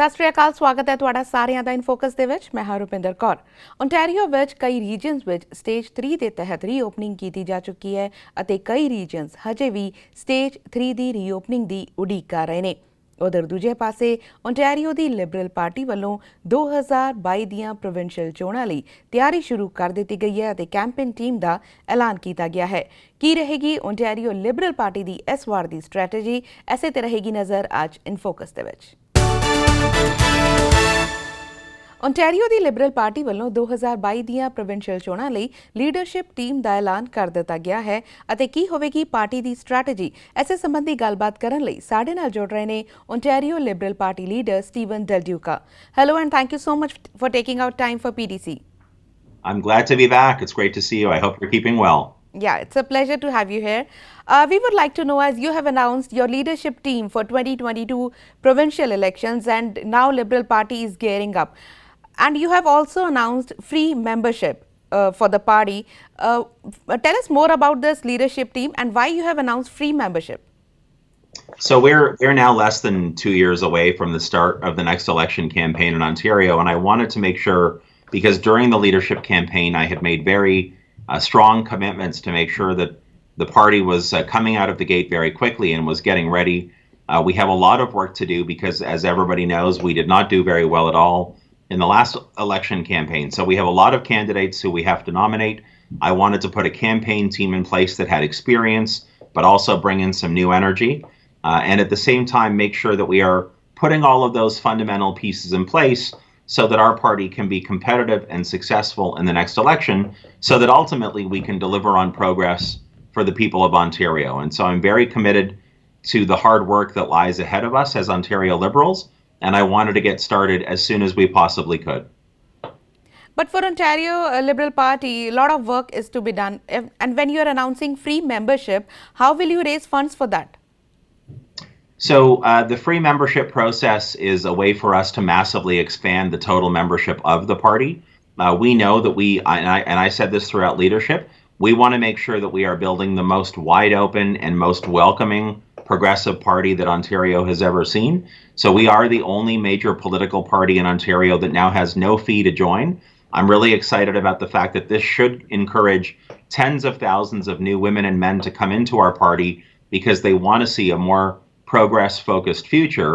ਸਤਿ ਸ਼੍ਰੀ ਅਕਾਲ ਸਵਾਗਤ ਹੈ ਤੁਹਾਡਾ ਸਾਰਿਆਂ ਦਾ ਇਨਫੋਕਸ ਦੇ ਵਿੱਚ ਮੈਂ ਹਾਂ ਰੁਪਿੰਦਰ ਕੌਰ। ਓਨਟਾਰੀਓ ਵਿੱਚ ਕਈ ਰੀਜਨਸ ਵਿੱਚ ਸਟੇਜ 3 ਦੇ ਤਹਿਤ ਰੀਓਪਨਿੰਗ ਕੀਤੀ ਜਾ ਚੁੱਕੀ ਹੈ ਅਤੇ ਕਈ ਰੀਜਨਸ ਹਜੇ ਵੀ ਸਟੇਜ 3 ਦੀ ਰੀਓਪਨਿੰਗ ਦੀ ਉਡੀਕ ਕਰ ਰਹੇ ਨੇ। ਉਧਰ ਦੂਜੇ ਪਾਸੇ ਓਨਟਾਰੀਓ ਦੀ ਲਿਬਰਲ ਪਾਰਟੀ ਵੱਲੋਂ 2022 ਦੀਆਂ ਪ੍ਰੋਵਿੰਸ਼ੀਅਲ ਚੋਣਾਂ ਲਈ ਤਿਆਰੀ ਸ਼ੁਰੂ ਕਰ ਦਿੱਤੀ ਗਈ ਹੈ ਅਤੇ ਕੈਂਪੇਨ ਟੀਮ ਦਾ ਐਲਾਨ ਕੀਤਾ ਗਿਆ ਹੈ। ਕੀ ਰਹੇਗੀ ਓਨਟਾਰੀਓ ਲਿਬਰਲ ਪਾਰਟੀ ਦੀ ਇਸ ਵਾਰ ਦੀ ਸਟ੍ਰੈਟਜੀ, ਐਸੇ ਤੇ ਰਹੇਗੀ ਨਜ਼ਰ ਅੱਜ ਇਨਫੋਕਸ ਦੇ ਵਿੱਚ। ਓਨਟਾਰੀਓ ਦੀ ਲਿਬਰਲ ਪਾਰਟੀ ਵੱਲੋਂ 2022 ਦੀਆਂ ਪ੍ਰੋਵਿੰਸ਼ੀਅਲ ਚੋਣਾਂ ਲਈ ਲੀਡਰਸ਼ਿਪ ਟੀਮ ਦਾ ਐਲਾਨ ਕਰ ਦਿੱਤਾ ਗਿਆ ਹੈ ਅਤੇ ਕੀ ਹੋਵੇਗੀ ਪਾਰਟੀ ਦੀ ਸਟ੍ਰੈਟਜੀ, ਐਸੇ ਸੰਬੰਧੀ ਗੱਲਬਾਤ ਕਰਨ ਲਈ ਸਾਡੇ ਨਾਲ ਜੁੜ ਰਹੇ ਨੇ Ontario Liberal party leader Steven Del Duca. Hello and thank you so much for taking out time for PDC. I'm glad to be back. It's great to see you. I hope you're keeping well. Yeah, it's a pleasure to have you here. We would like to know, as you have announced your leadership team for 2022 provincial elections and now Liberal Party is gearing up. And you have also announced free membership for the party. Tell us more about this leadership team and why you have announced free membership. So we're now less than 2 years away from the start of the next election campaign in Ontario, and I wanted to make sure, because during the leadership campaign I had made very strong commitments to make sure that the party was coming out of the gate very quickly and was getting ready. We have a lot of work to do because, as everybody knows, we did not do very well at all in the last election campaign. So we have a lot of candidates who we have to nominate. I wanted to put a campaign team in place that had experience, but also bring in some new energy. And at the same time, make sure that we are putting all of those fundamental pieces in place so that our party can be competitive and successful in the next election, so that ultimately we can deliver on progress for the people of Ontario. And so I'm very committed to the hard work that lies ahead of us as Ontario Liberals, and I wanted to get started as soon as we possibly could. But for Ontario Liberal Party, a lot of work is to be done. And when you're announcing free membership, how will you raise funds for that? So the free membership process is a way for us to massively expand the total membership of the party. We know that and I said this throughout leadership, we want to make sure that we are building the most wide open and most welcoming progressive party that Ontario has ever seen. So we are the only major political party in Ontario that now has no fee to join. I'm really excited about the fact that this should encourage tens of thousands of new women and men to come into our party because they want to see a more progress-focused future.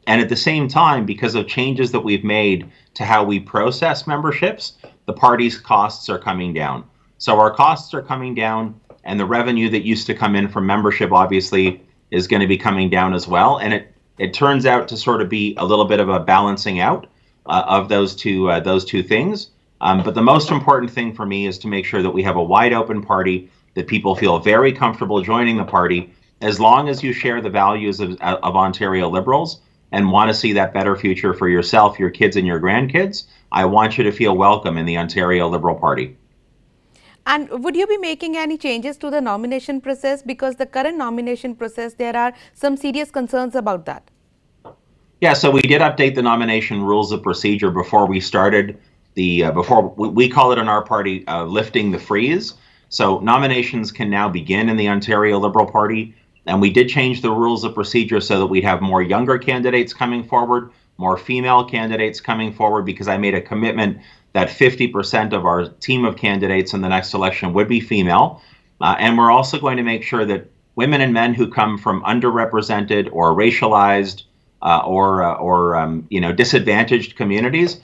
And at the same time, because of changes that we've made to how we process memberships, the party's costs are coming down. So our costs are coming down, and the revenue that used to come in from membership obviously is going to be coming down as well. And it turns out to sort of be a little bit of a balancing out of those two things. But the most important thing for me is to make sure that we have a wide open party, that people feel very comfortable joining the party, as long as you share the values of Ontario Liberals and want to see that better future for yourself, your kids and your grandkids. I want you to feel welcome in the Ontario Liberal Party. And would you be making any changes to the nomination process? Because the current nomination process, there are some serious concerns about that. Yeah, so we did update the nomination rules of procedure before we started before we call it in our party lifting the freeze. So nominations can now begin in the Ontario Liberal Party. And we did change the rules of procedure so that we'd have more younger candidates coming forward, more female candidates coming forward, because I made a commitment that 50% of our team of candidates in the next election would be female. And we're also going to make sure that women and men who come from underrepresented or racialized or disadvantaged communities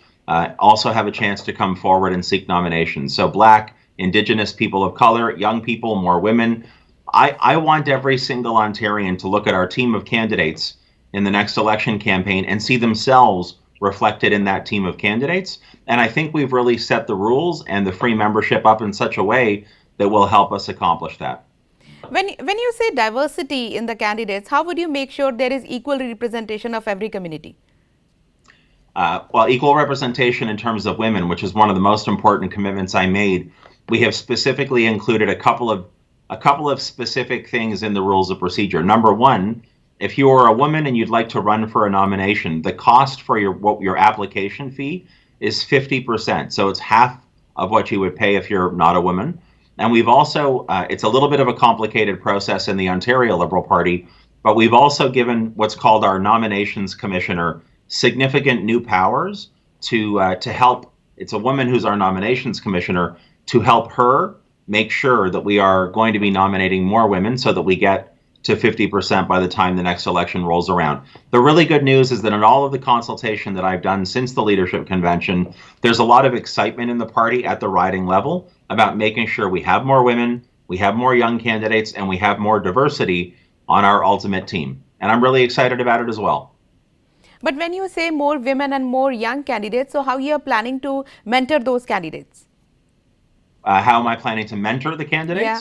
also have a chance to come forward and seek nominations. So Black, Indigenous people of color, young people, more women. I want every single Ontarian to look at our team of candidates in the next election campaign and see themselves reflected in that team of candidates. And I think we've really set the rules and the free membership up in such a way that will help us accomplish that. When you say diversity in the candidates, how would you make sure there is equal representation of every community? Well, equal representation in terms of women, which is one of the most important commitments I made. We have specifically included a couple of specific things in the rules of procedure. Number one, if you are a woman and you'd like to run for a nomination, the cost for your application fee is 50%. So it's half of what you would pay if you're not a woman. And we've also, it's a little bit of a complicated process in the Ontario Liberal Party, but we've also given what's called our nominations commissioner significant new powers to help. It's a woman who's our nominations commissioner, to help her make sure that we are going to be nominating more women so that we get to 50% by the time the next election rolls around. The really good news is that in all of the consultation that I've done since the leadership convention, there's a lot of excitement in the party at the riding level about making sure we have more women, we have more young candidates, and we have more diversity on our ultimate team. And I'm really excited about it as well. But when you say more women and more young candidates, so how you are planning to mentor those candidates? How am I planning to mentor the candidates? Yeah.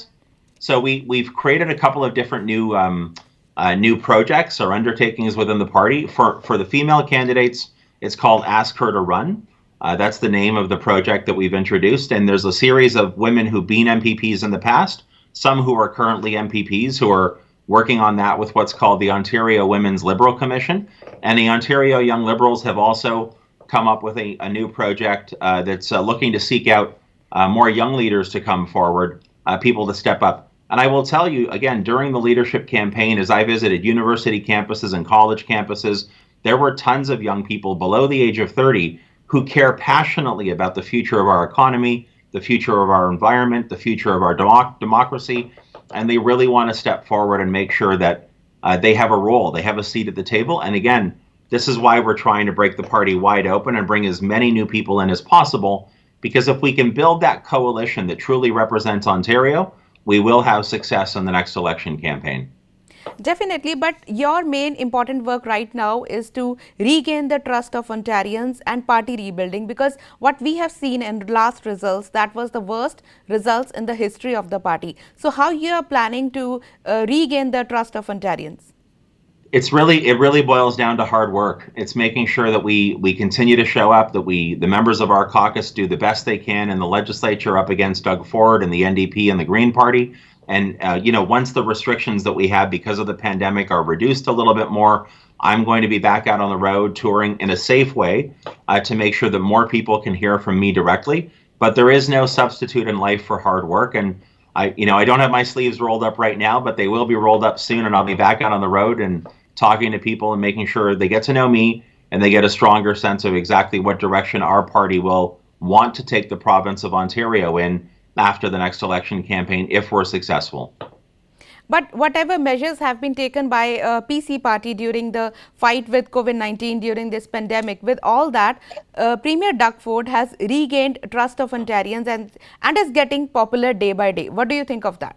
So we've created a couple of different new projects or undertakings within the party. For the female candidates, it's called Ask Her to Run. That's the name of the project that we've introduced. And there's a series of women who've been MPPs in the past, some who are currently MPPs who are working on that with what's called the Ontario Women's Liberal Commission. And the Ontario Young Liberals have also come up with a new project that's looking to seek out more young leaders to come forward, people to step up. And I will tell you, again, during the leadership campaign, as I visited university campuses and college campuses, there were tons of young people below the age of 30 who care passionately about the future of our economy, the future of our environment, the future of our democracy, and they really want to step forward and make sure that they have a role, they have a seat at the table. And again, this is why we're trying to break the party wide open and bring as many new people in as possible, because if we can build that coalition that truly represents Ontario, we will have success in the next election campaign. Definitely, but your main important work right now is to regain the trust of Ontarians and party rebuilding, because what we have seen in last results, that was the worst results in the history of the party. So how you are planning to regain the trust of Ontarians? It really boils down to hard work. It's making sure that we continue to show up, that the members of our caucus do the best they can in the legislature up against Doug Ford and the NDP and the Green Party. And, once the restrictions that we have because of the pandemic are reduced a little bit more, I'm going to be back out on the road touring in a safe way to make sure that more people can hear from me directly. But there is no substitute in life for hard work. And I don't have my sleeves rolled up right now, but they will be rolled up soon. And I'll be back out on the road and talking to people and making sure they get to know me and they get a stronger sense of exactly what direction our party will want to take the province of Ontario in after the next election campaign if we're successful. But whatever measures have been taken by PC party during the fight with COVID-19 during this pandemic, with all that, Premier Doug Ford has regained trust of Ontarians and is getting popular day by day. What do you think of that?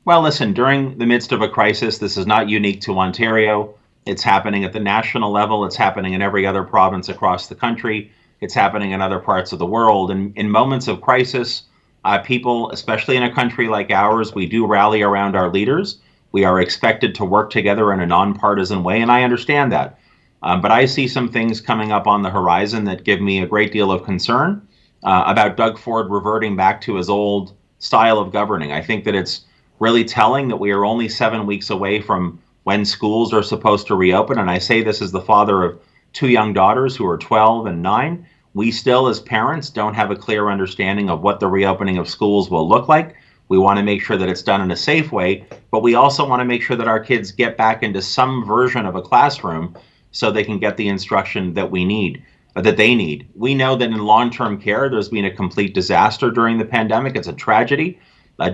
Well, listen, during the midst of a crisis, this is not unique to Ontario. It's happening at the national level. It's happening in every other province across the country. It's happening in other parts of the world. And in moments of crisis, people, especially in a country like ours, we do rally around our leaders. We are expected to work together in a nonpartisan way, and I understand that. But I see some things coming up on the horizon that give me a great deal of concern about Doug Ford reverting back to his old style of governing. I think that it's really telling that we are only 7 weeks away from when schools are supposed to reopen. And I say this as the father of 2 young daughters who are 12 and 9. We still, as parents, don't have a clear understanding of what the reopening of schools will look like. We want to make sure that it's done in a safe way, but we also want to make sure that our kids get back into some version of a classroom so they can get the instruction that we need, that they need. We know that in long-term care, there's been a complete disaster during the pandemic. It's a tragedy.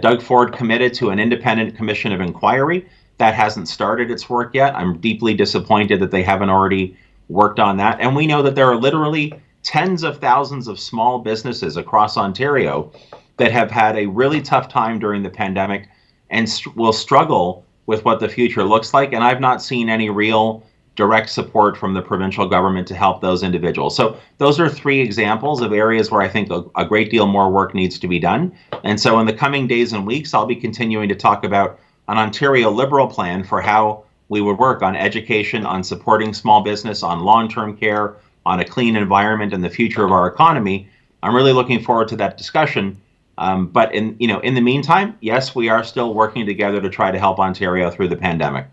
Doug Ford committed to an independent commission of inquiry. That hasn't started its work yet. I'm deeply disappointed that they haven't already worked on that. And we know that there are literally tens of thousands of small businesses across Ontario that have had a really tough time during the pandemic and will struggle with what the future looks like. And I've not seen any real direct support from the provincial government to help those individuals. So those are 3 examples of areas where I think a great deal more work needs to be done. And so in the coming days and weeks, I'll be continuing to talk about an Ontario Liberal plan for how we would work on education, on supporting small business, on long-term care, on a clean environment and the future of our economy. I'm really looking forward to that discussion. But in the meantime, yes, we are still working together to try to help Ontario through the pandemic.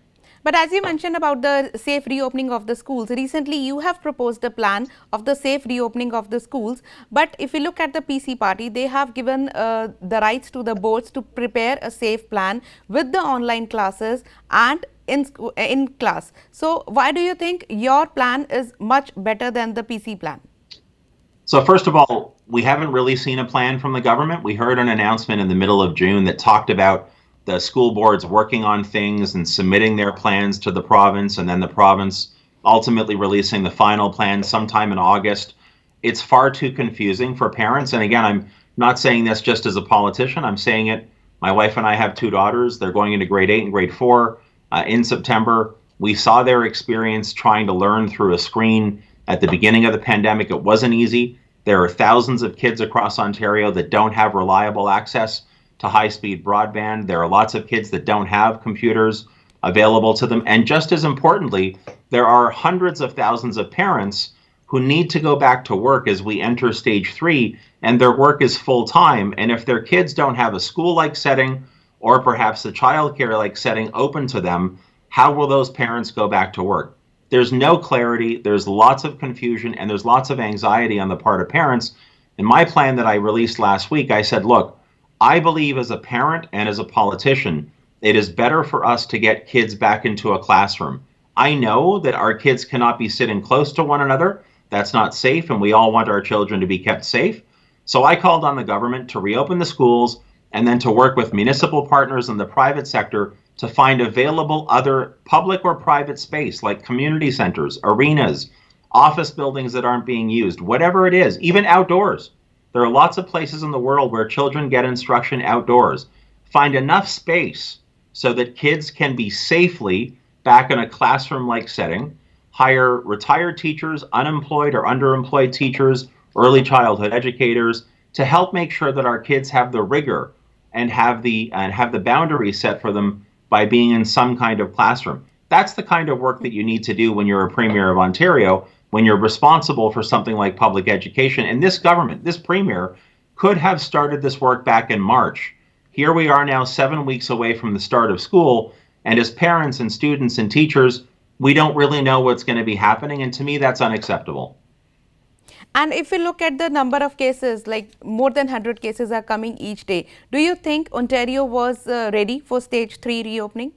But as you mentioned about the safe reopening of the schools, recently you have proposed a plan of the safe reopening of the schools. But if you look at the PC party, they have given the rights to the boards to prepare a safe plan with the online classes and in class. So why do you think your plan is much better than the PC plan? So first of all, we haven't really seen a plan from the government. We heard an announcement in the middle of June that talked about the school boards working on things and submitting their plans to the province, and then the province ultimately releasing the final plan sometime in August. It's far too confusing for parents. And again, I'm not saying this just as a politician. I'm saying it. My wife and I have two daughters. They're going into grade 8 and grade 4 in September. We saw their experience trying to learn through a screen at the beginning of the pandemic. It wasn't easy. There are thousands of kids across Ontario that don't have reliable access to high-speed broadband. There are lots of kids that don't have computers available to them. And just as importantly, there are hundreds of thousands of parents who need to go back to work as we enter stage 3, and their work is full-time. And if their kids don't have a school-like setting or perhaps a childcare-like setting open to them, how will those parents go back to work? There's no clarity, there's lots of confusion, and there's lots of anxiety on the part of parents. In my plan that I released last week, I said, look, I believe as a parent and as a politician, it is better for us to get kids back into a classroom. I know that our kids cannot be sitting close to one another. That's not safe, and we all want our children to be kept safe. So I called on the government to reopen the schools and then to work with municipal partners in the private sector to find available other public or private space like community centers, arenas, office buildings that aren't being used, whatever it is, even outdoors. There are lots of places in the world where children get instruction outdoors. Find enough space so that kids can be safely back in a classroom-like setting. Hire retired teachers, unemployed or underemployed teachers, early childhood educators to help make sure that our kids have the rigor and have the boundaries set for them by being in some kind of classroom. That's the kind of work that you need to do when you're a premier of Ontario, when you're responsible for something like public education. And this government, this premier, could have started this work back in March. Here we are now 7 weeks away from the start of school, and as parents and students and teachers, we don't really know what's going to be happening, and to me, that's unacceptable. And if we look at the number of cases, like more than 100 cases are coming each day, do you think Ontario was ready for stage 3 reopening?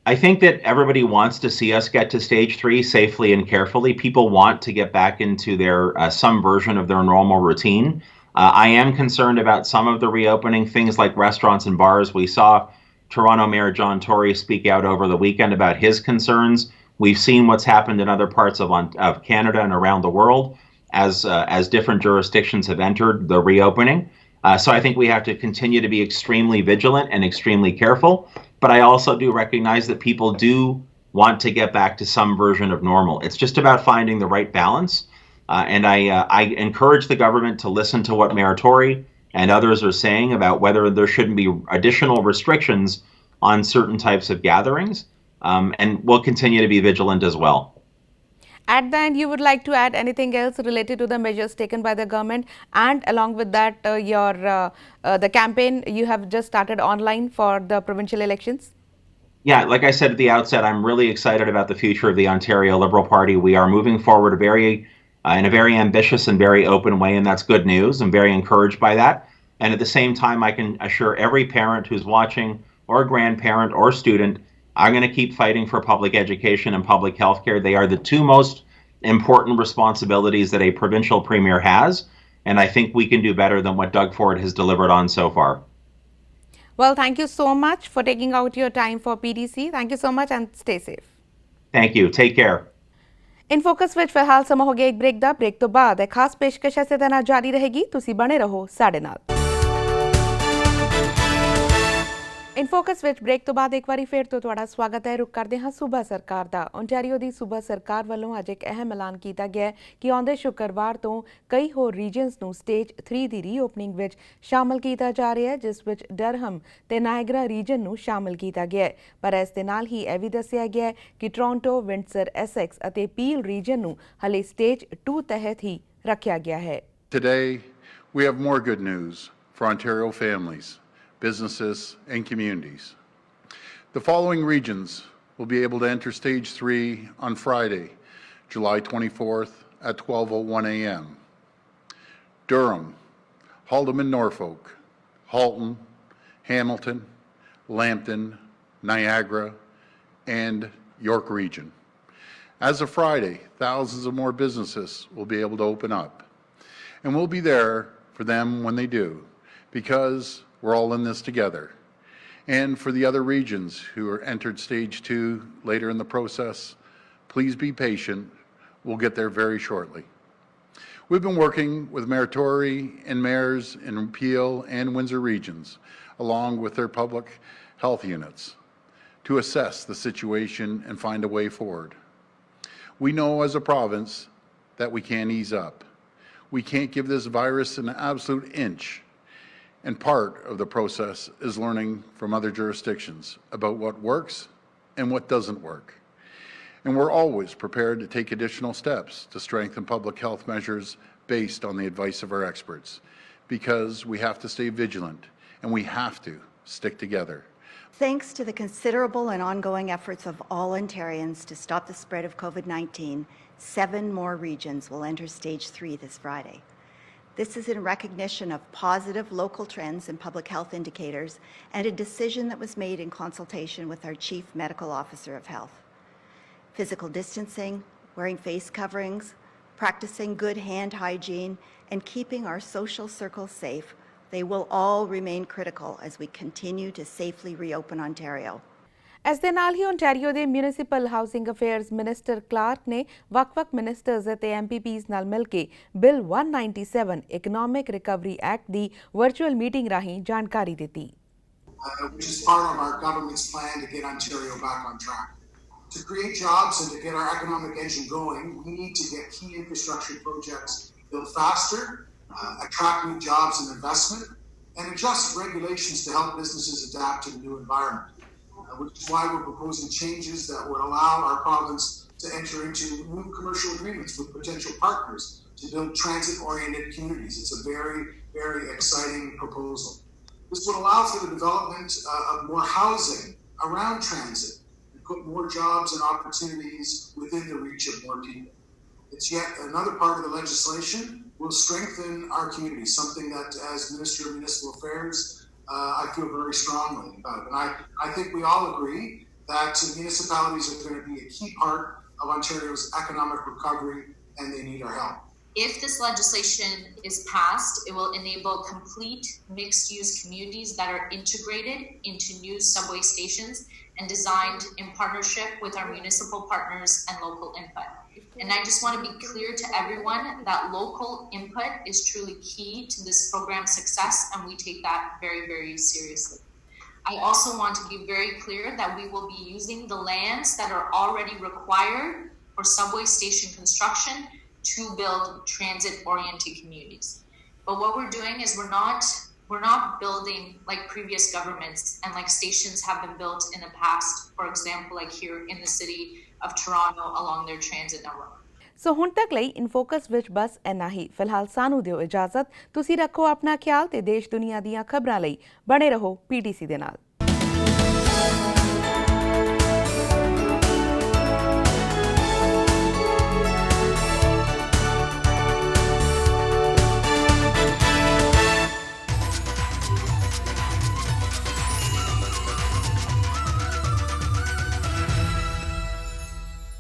I think that everybody wants to see us get to stage 3 safely and carefully. People want to get back into their some version of their normal routine. I am concerned about some of the reopening, things like restaurants and bars. We saw Toronto Mayor John Tory speak out over the weekend about his concerns. We've seen what's happened in other parts of Canada and around the world as different jurisdictions have entered the reopening. So I think we have to continue to be extremely vigilant and extremely careful. But I also do recognize that people do want to get back to some version of normal. It's just about finding the right balance. And I encourage the government to listen to what Mayor Tory and others are saying about whether there shouldn't be additional restrictions on certain types of gatherings. And we'll continue to be vigilant as well. At the end, you would like to add anything else related to the measures taken by the government, and along with that, the campaign you have just started online for the provincial elections? Yeah, like I said at the outset, I'm really excited about the future of the Ontario Liberal Party. We are moving forward in a very ambitious and very open way, and that's good news. I'm very encouraged by that. And at the same time, I can assure every parent who's watching, or grandparent or student, I'm going to keep fighting for public education and public health care. They are the two most important responsibilities that a provincial premier has, and I think we can do better than what Doug Ford has delivered on so far. Well, thank you so much for taking out your time for PDC. Thank you so much and stay safe. Thank you. Take care. ਇਨਫੋਕਸ ਵਿੱਚ ਫਿਲਹਾਲ ਸਮਾਂ ਹੋ ਗਿਆ ਇੱਕ break ਦਾ। Break ਤੋਂ ਬਾਅਦ ਇਹ ਖਾਸ ਪੇਸ਼ਕਸ਼ ਇਸੇ ਤਰ੍ਹਾਂ ਜਾਰੀ ਰਹੇਗੀ। ਤੁਸੀਂ ਬਣੇ ਰਹੋ ਸਾਡੇ ਨਾਲ। ਇਨਫੋਕਸ ਵਿੱਚ ਬ੍ਰੇਕ ਤੋਂ ਬਾਅਦ ਇੱਕ ਵਾਰੀ ਫੇਰ ਤੋਂ ਤੁਹਾਡਾ ਸਵਾਗਤ ਹੈ। ਰੁਕ ਕਰਦੇ ਹਾਂ ਸੂਬਾ ਸਰਕਾਰ ਦਾ। ਓਨਟਾਰੀਓ ਦੀ ਸੂਬਾ ਸਰਕਾਰ ਵੱਲੋਂ ਅੱਜ ਇੱਕ ਅਹਿਮ ਐਲਾਨ ਕੀਤਾ ਗਿਆ ਹੈ ਕਿ ਆਉਂਦੇ ਸ਼ੁੱਕਰਵਾਰ ਤੋਂ ਕਈ ਹੋਰ ਰੀਜਨਸ ਨੂੰ ਸਟੇਜ 3 ਦੀ ਰੀਓਪਨਿੰਗ ਵਿੱਚ ਸ਼ਾਮਲ ਕੀਤਾ ਜਾ ਰਿਹਾ ਹੈ, ਜਿਸ ਵਿੱਚ ਡਰਹਮ ਤੇ ਨਾਇਗਰਾ ਰੀਜਨ ਨੂੰ ਸ਼ਾਮਲ ਕੀਤਾ ਗਿਆ ਹੈ। ਪਰ ਇਸ ਦੇ ਨਾਲ ਹੀ ਇਹ ਵੀ ਦੱਸਿਆ ਗਿਆ ਹੈ ਕਿ ਟੋਰਾਂਟੋ, ਵਿੰਡਸਰ, ਐਸੈਕਸ ਅਤੇ ਪੀਲ ਰੀਜਨ ਨੂੰ ਹਲੇ ਸਟੇਜ 2 ਤਹਿਤ ਹੀ ਰੱਖਿਆ ਗਿਆ ਹੈ। Today, we have more good news for Ontario families, businesses, and communities. The following regions will be able to enter Stage 3 on Friday, July 24th at 12:01 a.m. Durham, Haldimand, Norfolk, Halton, Hamilton, Lambton, Niagara, and York region. As of Friday, thousands of more businesses will be able to open up. And we'll be there for them when they do, because we're all in this together. And for the other regions who are entered stage 2 later in the process, please be patient. We'll get there very shortly. We've been working with Mayor Tory and mayors in Peel and Windsor regions, along with their public health units, to assess the situation and find a way forward. We know as a province that we can't ease up. We can't give this virus an absolute inch. And part of the process is learning from other jurisdictions about what works and what doesn't work. And we're always prepared to take additional steps to strengthen public health measures based on the advice of our experts, because we have to stay vigilant and we have to stick together. Thanks to the considerable and ongoing efforts of all Ontarians to stop the spread of COVID-19, 7 more regions will enter stage 3 this Friday. This is in recognition of positive local trends and public health indicators and a decision that was made in consultation with our Chief Medical Officer of Health. Physical distancing, wearing face coverings, practicing good hand hygiene, and keeping our social circles safe, they will all remain critical as we continue to safely reopen Ontario. ਇਸ ਦੇ ਨਾਲ ਹੀ Ontario ਦੇ municipal housing affairs minister Clark ਨੇ ਵੱਖ-ਵੱਖ ministers ਅਤੇ ਐਮਪੀਪੀਜ਼ ਨਾਲ ਮਿਲ ਕੇ bill 197 economic recovery act ਦੀ virtual meeting ਰਾਹੀਂ ਜਾਣਕਾਰੀ ਦਿੱਤੀ। Which is part of our government's plan to get Ontario back on track. To create jobs and to get our economic engine going, we need to get key infrastructure projects built faster, attract new jobs and investment, and adjust regulations to help businesses adapt to the new environment. Which is why we're proposing changes that would allow our province to enter into new commercial agreements with potential partners to build transit-oriented communities. It's a very, very exciting proposal. This would allow for the development of more housing around transit and put more jobs and opportunities within the reach of more people. It's yet another part of the legislation will strengthen our community, something that as Minister of Municipal Affairs I feel very strongly about. And I think we all agree that municipalities are going to be a key part of Ontario's economic recovery and they need our help. If this legislation is passed, it will enable complete mixed-use communities that are integrated into new subway stations and designed in partnership with our municipal partners and local input. And I just want to be clear to everyone that local input is truly key to this program's success, and we take that very, very seriously. I also want to be very clear that we will be using the lands that are already required for subway station construction to build transit-oriented communities. But what we're doing is we're not building like previous governments and like stations have been built in the past, for example, like here in the city of Toronto along their transit network. ਸੋ ਹੁਣ ਤੱਕ ਲਈ ਇਨਫੋਕਸ ਵਿੱਚ ਬਸ ਇੰਨਾ ਹੀ। ਫਿਲਹਾਲ ਸਾਨੂੰ ਦਿਓ ਇਜਾਜ਼ਤ। ਤੁਸੀਂ ਰੱਖੋ ਆਪਣਾ ਖਿਆਲ ਤੇ ਦੇਸ਼ ਦੁਨੀਆ ਦੀਆਂ ਖਬਰਾਂ ਲਈ ਬਣੇ ਰਹੋ PTC ਦੇ ਨਾਲ।